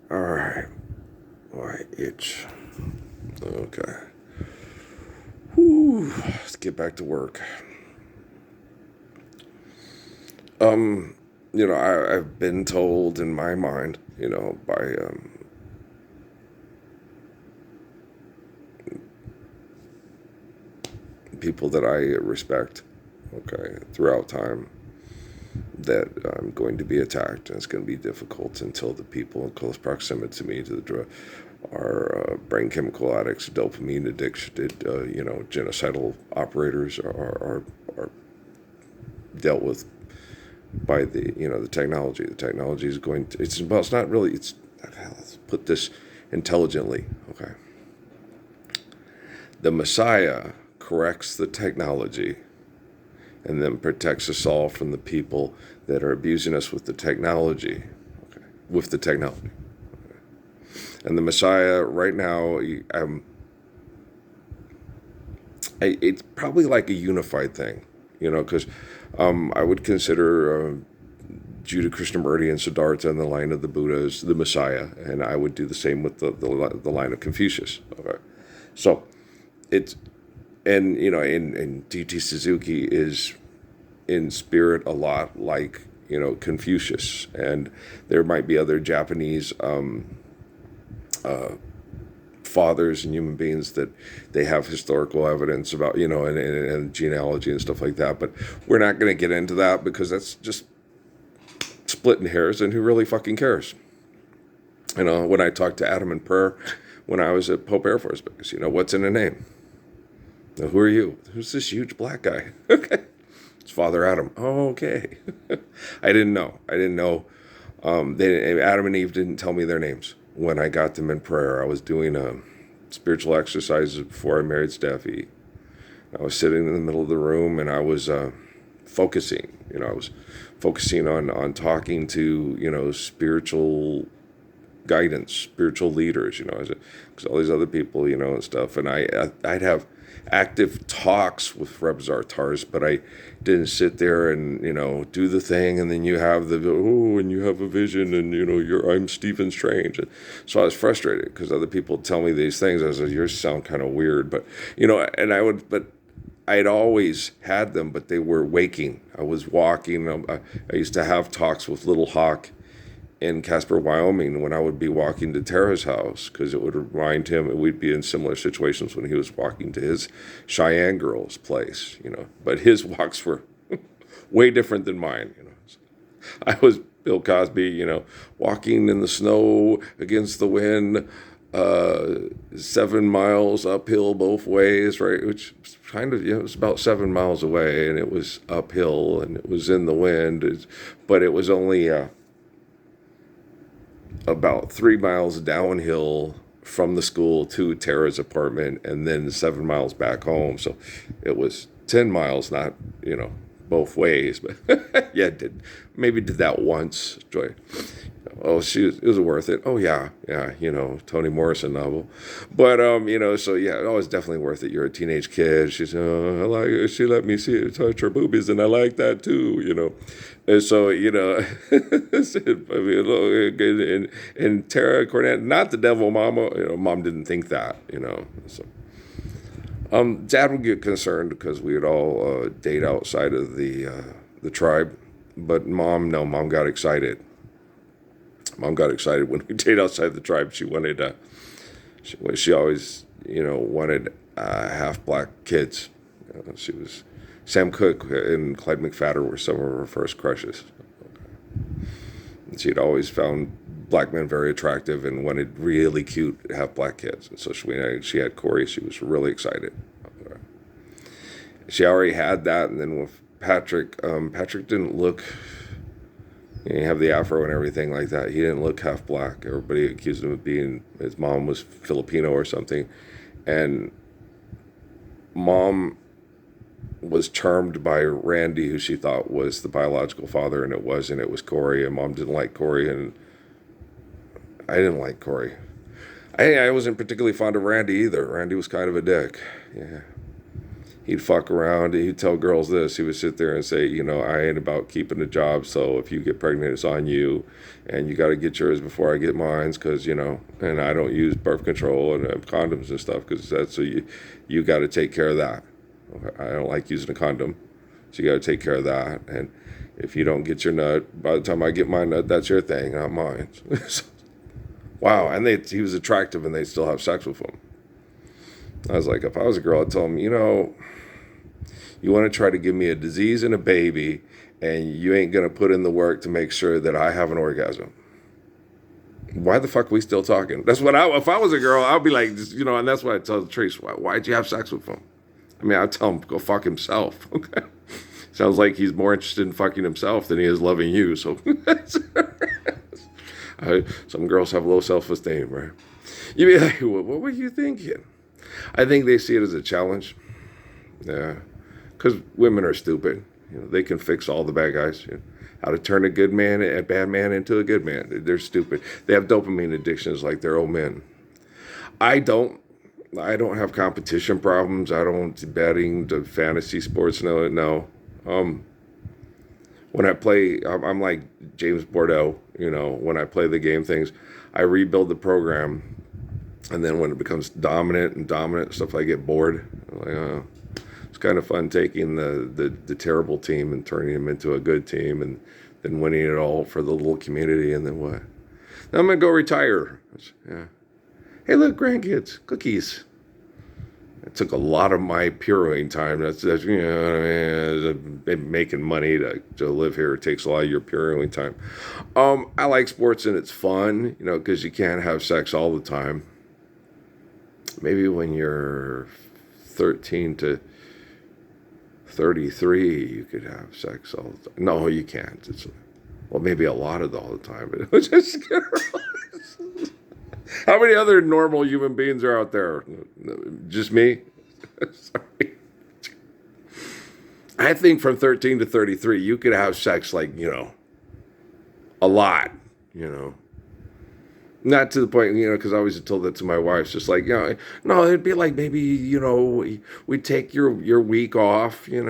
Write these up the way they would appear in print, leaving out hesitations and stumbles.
All right. Why itch? Okay. Whew. Let's get back to work. Um, I've been told in my mind, by people that I respect, okay, throughout time, that I'm going to be attacked, and it's going to be difficult until the people in close proximity to me, to the drug, are brain chemical addicts, dopamine addicted, genocidal operators are dealt with by the technology. The technology is going to. It's not really. Let's put this intelligently. Okay. The Messiah corrects the technology and then protects us all from the people that are abusing us with the technology. Okay. With the technology. And the Messiah right now, it's probably like a unified thing, because I would consider Judah Krishnamurti and Siddhartha and the line of the Buddha as the Messiah, and I would do the same with the line of Confucius. Okay, so it's and D.T. Suzuki is in spirit a lot like Confucius, and there might be other Japanese fathers and human beings that they have historical evidence about, and genealogy and stuff like that. But we're not going to get into that because that's just splitting hairs, and who really fucking cares? When I talked to Adam in prayer when I was at Pope Air Force Base, what's in a name? Now, who are you? Who's this huge black guy? Okay. It's Father Adam. Oh, okay. I didn't know. Adam and Eve didn't tell me their names when I got them in prayer. I was doing spiritual exercises before I married Steffi. I was sitting in the middle of the room, and I was focusing. I was focusing on talking to spiritual guidance, spiritual leaders. Because all these other people, and stuff. And I'd have active talks with Reb Zartars, but I didn't sit there and do the thing, and then you have and you have a vision, and I'm Stephen Strange. And so I was frustrated because other people tell me these things. I said, yours sound kind of weird, but and but I'd always had them, but they were waking. I was walking. I used to have talks with Little Hawk in Casper, Wyoming, when I would be walking to Tara's house, because it would remind him, and we'd be in similar situations when he was walking to his Cheyenne girl's place, But his walks were way different than mine, I was Bill Cosby, walking in the snow against the wind, 7 miles uphill both ways, right? Which kind of, it was about 7 miles away, and it was uphill, and it was in the wind, but it was only about 3 miles downhill from the school to Tara's apartment, and then 7 miles back home. So it was 10 miles, not, both ways, but yeah, did that once, Joy. Oh, it was worth it. Oh yeah, Toni Morrison novel, but so yeah, it was definitely worth it. You're a teenage kid. She's, I like it. She let me touch her boobies, and I like that too. And so and Tara Cornett, not the devil mama. Mom didn't think that. So. Dad would get concerned because we would all date outside of the tribe, but Mom got excited. Mom got excited when we date outside the tribe. She wanted, she always, wanted half black kids. She was Sam Cooke and Clyde McPhatter were some of her first crushes. And she'd always found black men very attractive and wanted really cute half black kids. And so she had Corey. She was really excited. She already had that, and then with Patrick, Patrick didn't look. He have the afro and everything like that. He didn't look half black. Everybody accused him of being, his mom was Filipino or something. And Mom was charmed by Randy, who she thought was the biological father, and it wasn't. It was Corey, and Mom didn't like Corey, and I didn't like Corey. I wasn't particularly fond of Randy either. Randy was kind of a dick. Yeah. He'd fuck around. He'd tell girls this. He would sit there and say, I ain't about keeping a job. So if you get pregnant, it's on you. And you got to get yours before I get mine because, and I don't use birth control and condoms and stuff because that's so you got to take care of that. I don't like using a condom. So you got to take care of that. And if you don't get your nut, by the time I get my nut, that's your thing, not mine. Wow. And he was attractive and they still have sex with him. I was like, if I was a girl, I'd tell him, you want to try to give me a disease and a baby, and you ain't going to put in the work to make sure that I have an orgasm. Why the fuck are we still talking? That's what if I was a girl, I'd be like, and that's what I tell Trace, why'd you have sex with him? I mean, I'd tell him, go fuck himself. Okay. Sounds like he's more interested in fucking himself than he is loving you. So some girls have low self-esteem, right? You'd be like, what were you thinking? I think they see it as a challenge. Yeah. Because women are stupid. They can fix all the bad guys. How to turn a bad man into a good man. They're stupid. They have dopamine addictions like they're old men. I don't have competition problems. I don't betting the fantasy sports. No. When I play, I'm like James Bordeaux. When I play the game things, I rebuild the program. And then when it becomes dominant stuff, I get bored. I'm like, it's kind of fun taking the terrible team and turning them into a good team and then winning it all for the little community. And then what? Now I'm going to go retire. Yeah. Hey, look, grandkids, cookies. It took a lot of my pureing time. That's making money to live here. It takes a lot of your pureing time. I like sports and it's fun, because you can't have sex all the time. Maybe when you're 13 to 33, you could have sex all the time. No, you can't. Maybe a lot of all the time. But just how many other normal human beings are out there? Just me? Sorry. I think from 13 to 33, you could have sex like, a lot, Not to the point, because I always told that to my wife, just like, no, it'd be like maybe, we'd take your week off, Like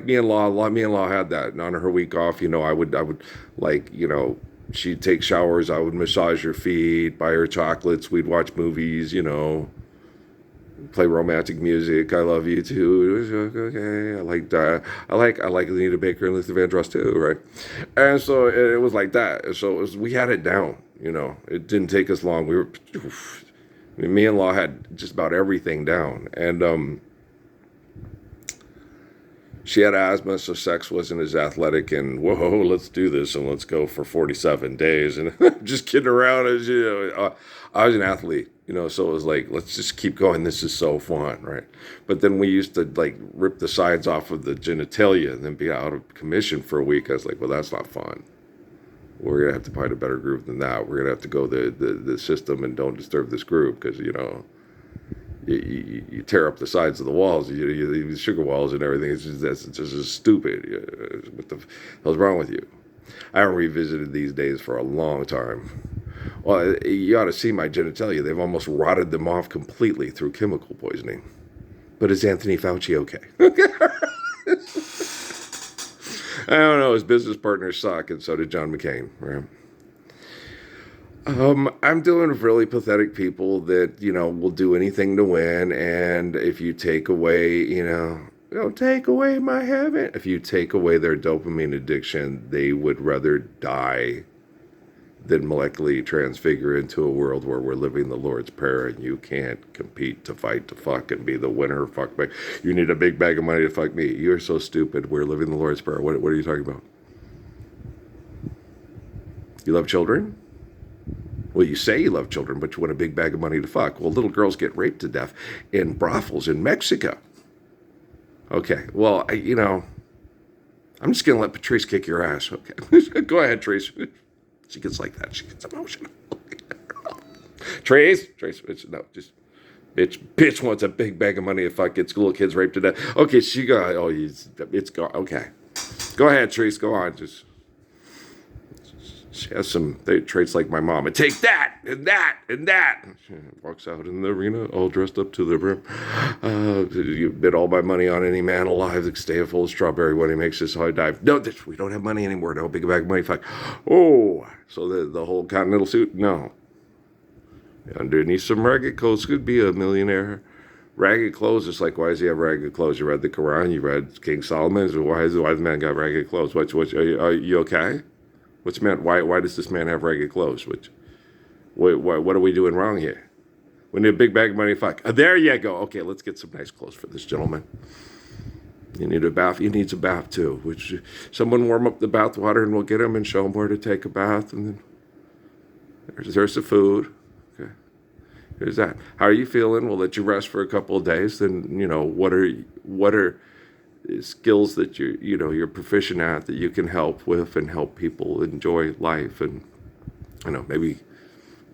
me-in-law had that. And on her week off, I would like, she'd take showers, I would massage her feet, buy her chocolates, we'd watch movies, play romantic music. I love you too. It was okay. I like that. I like Anita Baker and Luther Vandross too, right? And so it was like that. And so we had it down. It didn't take us long. Me-in-law had just about everything down, and she had asthma, so sex wasn't as athletic. And whoa, let's do this and let's go for 47 days. And just kidding around. As I was an athlete. So it was like, let's just keep going. This is so fun, right? But then we used to like rip the sides off of the genitalia and then be out of commission for a week. I was like, well, that's not fun. We're going to have to find a better groove than that. We're going to have to go the system and don't disturb this groove because, you tear up the sides of the walls, the sugar walls and everything. It's just stupid. What the hell's wrong with you? I haven't revisited these days for a long time. Well, you ought to see my genitalia. They've almost rotted them off completely through chemical poisoning. But is Anthony Fauci okay? I don't know. His business partners suck, and so did John McCain. Right? I'm dealing with really pathetic people that, will do anything to win. And if you take away, take away my heaven. If you take away their dopamine addiction, they would rather die than molecularly transfigure into a world where we're living the Lord's Prayer and you can't compete to fight to fuck and be the winner. Fuck me. You need a big bag of money to fuck me. You're so stupid. We're living the Lord's Prayer. What are you talking about? You love children? Well, you say you love children, but you want a big bag of money to fuck. Well, little girls get raped to death in brothels in Mexico. Okay, well, I'm just going to let Patrice kick your ass. Okay, go ahead, Trace. She gets like that. She gets emotional. Trace, no, just bitch wants a big bag of money to fuck, gets little kids raped to death. Okay, she got, it's gone. Okay, go ahead, Trace, go on. Just She has some traits like my mom. And take that, and that, and that. She walks out in the arena, all dressed up to the brim. You bid all my money on any man alive that stay a full strawberry when he makes this high dive. No, we don't have money anymore. No, big bag of money. Fuck. Oh, so the whole continental suit? No. Underneath some ragged clothes could be a millionaire. Ragged clothes, it's like, why does he have ragged clothes? You read the Quran, you read King Solomon's, why the man got ragged clothes? Are you okay? What's meant? Why does this man have ragged clothes? What are we doing wrong here? We need a big bag of money. Fuck. There you go. Okay, let's get some nice clothes for this gentleman. You need a bath. He needs a bath too. Someone warm up the bath water and we'll get him and show him where to take a bath. And then there's the food. Okay. Here's that. How are you feeling? We'll let you rest for a couple of days. Then, what are skills that you're proficient at that you can help with and help people enjoy life. And maybe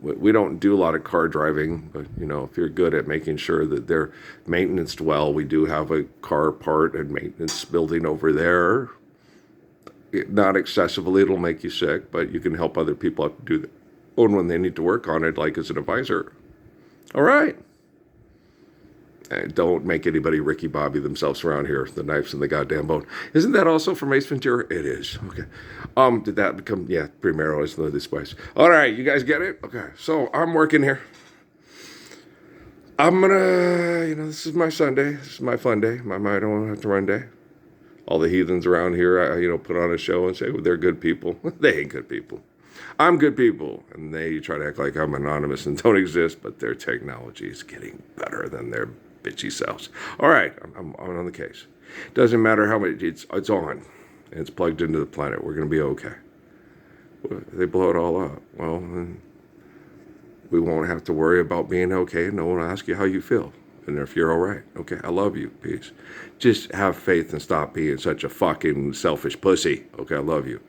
we don't do a lot of car driving, but if you're good at making sure that they're maintained well, we do have a car part and maintenance building over there. Not excessively, it'll make you sick, but you can help other people out to do their own when they need to work on it, like as an advisor. All right. And don't make anybody Ricky Bobby themselves around here. The knife's in the goddamn bone. Isn't that also from Ace Ventura? It is. Okay. Did that become, premarital is the spice. All right, you guys get it? Okay. So I'm working here. I'm gonna, this is my Sunday. This is my fun day. I don't have to run day. All the heathens around here, I put on a show and say, well, they're good people. They ain't good people. I'm good people. And they try to act like I'm anonymous and don't exist, but their technology is getting better than their bitchy selves. All right, I'm on the case. Doesn't matter how much, it's on. And it's plugged into the planet. We're going to be okay. They blow it all up. Well, then we won't have to worry about being okay. No one will ask you how you feel. And if you're all right, okay, I love you, peace. Just have faith and stop being such a fucking selfish pussy. Okay, I love you.